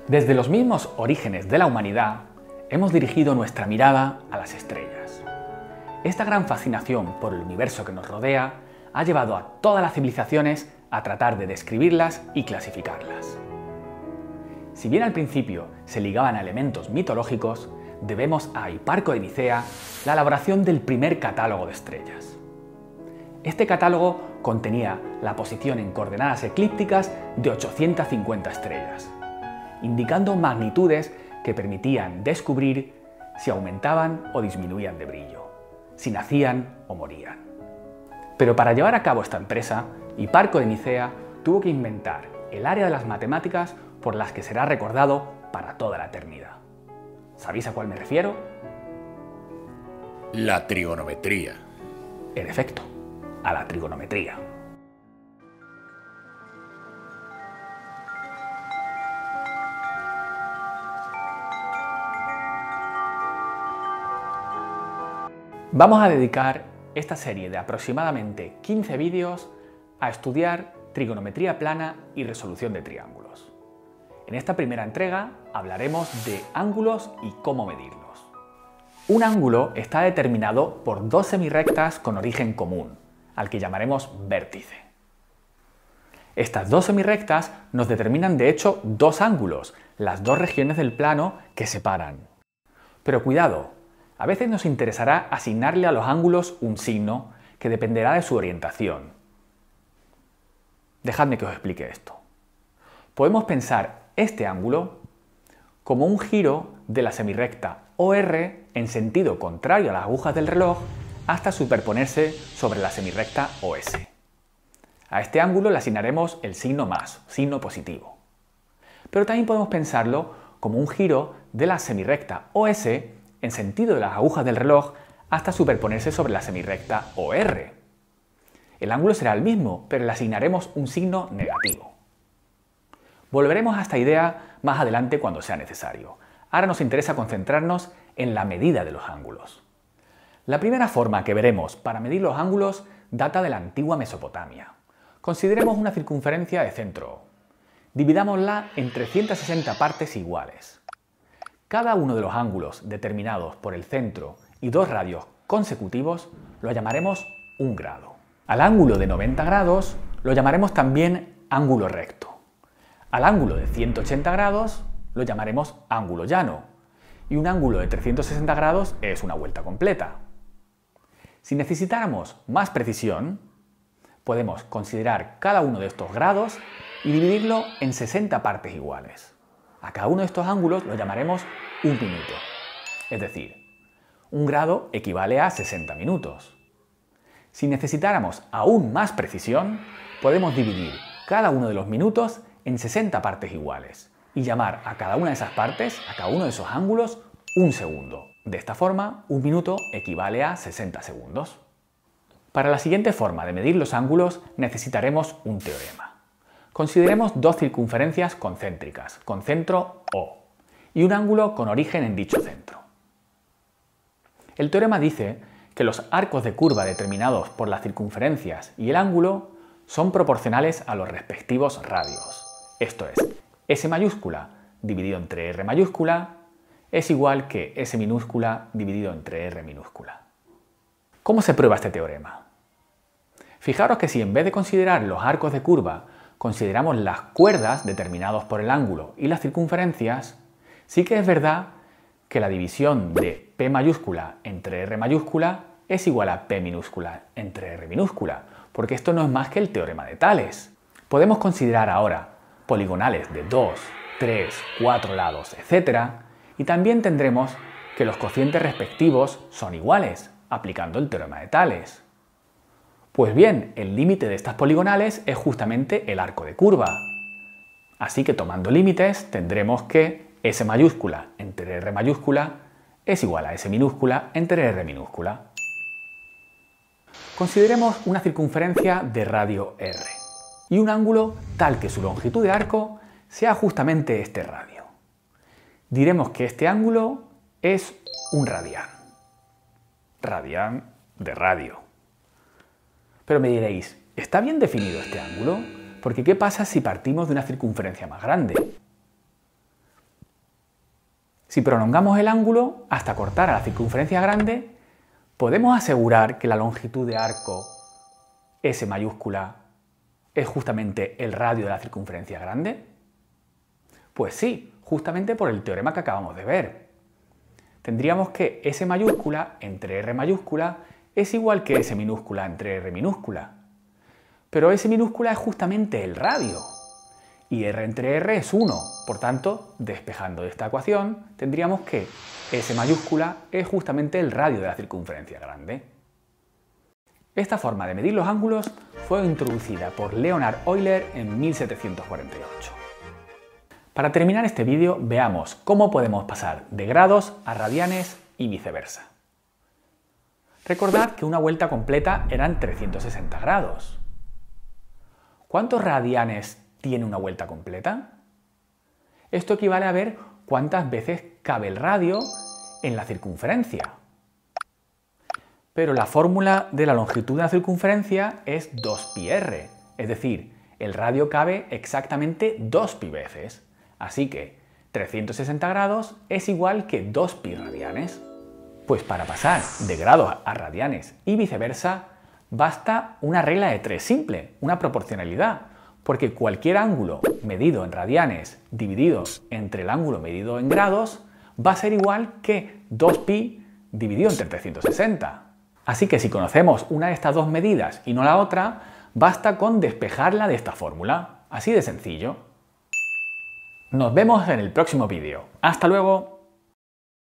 Desde los mismos orígenes de la humanidad, hemos dirigido nuestra mirada a las estrellas. Esta gran fascinación por el universo que nos rodea ha llevado a todas las civilizaciones a tratar de describirlas y clasificarlas. Si bien al principio se ligaban a elementos mitológicos, debemos a Hiparco de Nicea la elaboración del primer catálogo de estrellas. Este catálogo contenía la posición en coordenadas eclípticas de 850 estrellas, indicando magnitudes que permitían descubrir si aumentaban o disminuían de brillo, si nacían o morían. Pero para llevar a cabo esta empresa, Hiparco de Nicea tuvo que inventar el área de las matemáticas por las que será recordado para toda la eternidad. ¿Sabéis a cuál me refiero? La trigonometría. En efecto, a la trigonometría. Vamos a dedicar esta serie de aproximadamente 15 vídeos a estudiar trigonometría plana y resolución de triángulos. En esta primera entrega hablaremos de ángulos y cómo medirlos. Un ángulo está determinado por dos semirrectas con origen común, al que llamaremos vértice. Estas dos semirrectas nos determinan de hecho dos ángulos, las dos regiones del plano que separan. Pero cuidado, a veces nos interesará asignarle a los ángulos un signo que dependerá de su orientación. Dejadme que os explique esto. Podemos pensar este ángulo como un giro de la semirrecta OR en sentido contrario a las agujas del reloj hasta superponerse sobre la semirrecta OS. A este ángulo le asignaremos el signo más, signo positivo. Pero también podemos pensarlo como un giro de la semirrecta OS en sentido de las agujas del reloj hasta superponerse sobre la semirrecta OR. El ángulo será el mismo, pero le asignaremos un signo negativo. Volveremos a esta idea más adelante cuando sea necesario. Ahora nos interesa concentrarnos en la medida de los ángulos. La primera forma que veremos para medir los ángulos data de la antigua Mesopotamia. Consideremos una circunferencia de centro O. Dividámosla en 360 partes iguales. Cada uno de los ángulos determinados por el centro y dos radios consecutivos lo llamaremos un grado. Al ángulo de 90 grados lo llamaremos también ángulo recto. Al ángulo de 180 grados lo llamaremos ángulo llano. Y un ángulo de 360 grados es una vuelta completa. Si necesitáramos más precisión, podemos considerar cada uno de estos grados y dividirlo en 60 partes iguales. A cada uno de estos ángulos lo llamaremos un minuto. Es decir, un grado equivale a 60 minutos. Si necesitáramos aún más precisión, podemos dividir cada uno de los minutos en 60 partes iguales y llamar a cada una de esas partes, a cada uno de esos ángulos, un segundo. De esta forma, un minuto equivale a 60 segundos. Para la siguiente forma de medir los ángulos necesitaremos un teorema. Consideremos dos circunferencias concéntricas, con centro O, y un ángulo con origen en dicho centro. El teorema dice que los arcos de curva determinados por las circunferencias y el ángulo son proporcionales a los respectivos radios. Esto es, S mayúscula dividido entre R mayúscula es igual que S minúscula dividido entre R minúscula. ¿Cómo se prueba este teorema? Fijaros que si en vez de considerar los arcos de curva consideramos las cuerdas determinados por el ángulo y las circunferencias, sí que es verdad que la división de P mayúscula entre R mayúscula es igual a P minúscula entre R minúscula, porque esto no es más que el teorema de Tales. Podemos considerar ahora poligonales de 2, 3, 4 lados, etc. Y también tendremos que los cocientes respectivos son iguales, aplicando el teorema de Tales. Pues bien, el límite de estas poligonales es justamente el arco de curva. Así que tomando límites tendremos que S mayúscula entre R mayúscula es igual a S minúscula entre R minúscula. Consideremos una circunferencia de radio R y un ángulo tal que su longitud de arco sea justamente este radio. Diremos que este ángulo es un radián. Radián de radio. Pero me diréis, ¿está bien definido este ángulo? Porque ¿qué pasa si partimos de una circunferencia más grande? Si prolongamos el ángulo hasta cortar a la circunferencia grande, ¿podemos asegurar que la longitud de arco S mayúscula es justamente el radio de la circunferencia grande? Pues sí, justamente por el teorema que acabamos de ver. Tendríamos que S mayúscula entre R mayúscula es igual que S minúscula entre R minúscula. Pero S minúscula es justamente el radio. Y R entre R es 1. Por tanto, despejando esta ecuación, tendríamos que S mayúscula es justamente el radio de la circunferencia grande. Esta forma de medir los ángulos fue introducida por Leonhard Euler en 1748. Para terminar este vídeo, veamos cómo podemos pasar de grados a radianes y viceversa. Recordad que una vuelta completa eran 360 grados. ¿Cuántos radianes tiene una vuelta completa? Esto equivale a ver cuántas veces cabe el radio en la circunferencia. Pero la fórmula de la longitud de la circunferencia es 2πr, es decir, el radio cabe exactamente 2π veces. Así que 360 grados es igual que 2π radianes. Pues para pasar de grados a radianes y viceversa, basta una regla de 3 simple, una proporcionalidad, porque cualquier ángulo medido en radianes dividido entre el ángulo medido en grados va a ser igual que 2π dividido entre 360. Así que si conocemos una de estas dos medidas y no la otra, basta con despejarla de esta fórmula. Así de sencillo. Nos vemos en el próximo vídeo. ¡Hasta luego!